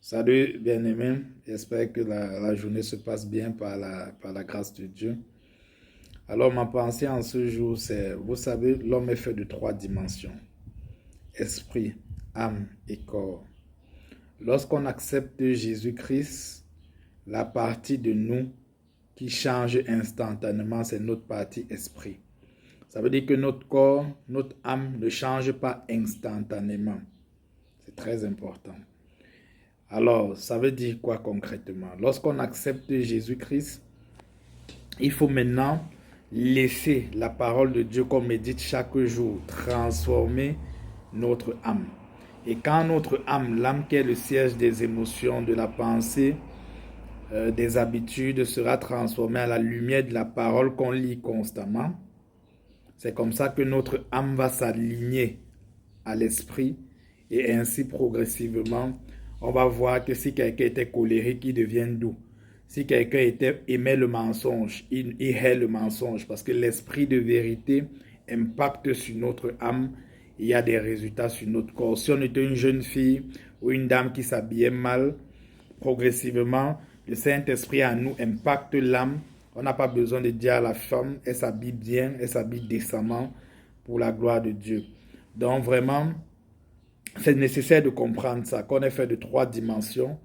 Salut bien-aimé, j'espère que la journée se passe bien par la grâce de Dieu. Alors ma pensée en ce jour, c'est, vous savez, l'homme est fait de trois dimensions, esprit, âme et corps. Lorsqu'on accepte Jésus-Christ, la partie de nous qui change instantanément, c'est notre partie esprit. Ça veut dire que notre corps, notre âme ne change pas instantanément. C'est très important. Alors, ça veut dire quoi concrètement? Lorsqu'on accepte Jésus-Christ, il faut maintenant laisser la parole de Dieu qu'on médite chaque jour transformer notre âme. Et quand notre âme, l'âme qui est le siège des émotions, de la pensée, des habitudes, sera transformée à la lumière de la parole qu'on lit constamment, c'est comme ça que notre âme va s'aligner à l'esprit et ainsi progressivement, on va voir que si quelqu'un était colérique, il devient doux. Si quelqu'un aimait le mensonge, il hait le mensonge parce que l'esprit de vérité impacte sur notre âme et il y a des résultats sur notre corps. Si on était une jeune fille ou une dame qui s'habillait mal, progressivement, le Saint-Esprit en nous impacte l'âme. On n'a pas besoin de dire à la femme, elle s'habille bien, elle s'habille décemment pour la gloire de Dieu. Donc vraiment, c'est nécessaire de comprendre ça, qu'on est fait de trois dimensions.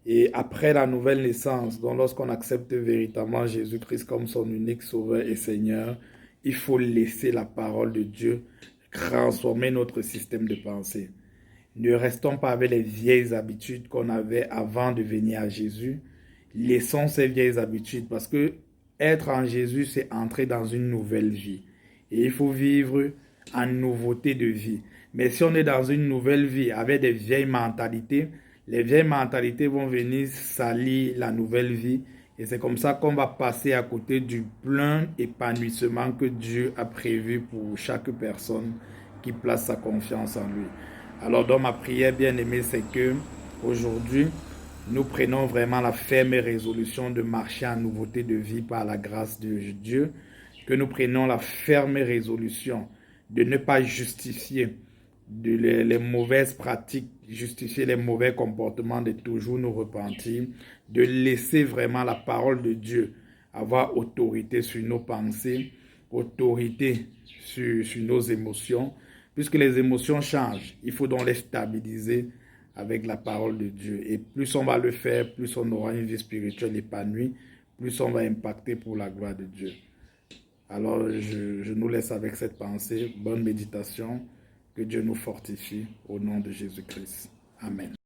Et après la nouvelle naissance, donc lorsqu'on accepte véritablement Jésus-Christ comme son unique sauveur et Seigneur, il faut laisser la parole de Dieu transformer notre système de pensée. Ne restons pas avec les vieilles habitudes qu'on avait avant de venir à Jésus. Laissons ces vieilles habitudes parce que être en Jésus, c'est entrer dans une nouvelle vie. Et il faut vivre en nouveauté de vie. Mais si on est dans une nouvelle vie avec des vieilles mentalités, les vieilles mentalités vont venir salir la nouvelle vie. Et c'est comme ça qu'on va passer à côté du plein épanouissement que Dieu a prévu pour chaque personne qui place sa confiance en lui. Alors, dans ma prière, bien aimée, c'est que aujourd'hui, nous prenons vraiment la ferme résolution de marcher en nouveauté de vie par la grâce de Dieu, que nous prenons la ferme résolution de ne pas justifier les mauvaises pratiques, justifier les mauvais comportements, de toujours nous repentir, de laisser vraiment la parole de Dieu avoir autorité sur nos pensées, autorité sur nos émotions. Puisque les émotions changent, il faut donc les stabiliser avec la parole de Dieu. Et plus on va le faire, plus on aura une vie spirituelle épanouie, plus on va impacter pour la gloire de Dieu. Alors, je nous laisse avec cette pensée. Bonne méditation. Que Dieu nous fortifie au nom de Jésus-Christ. Amen.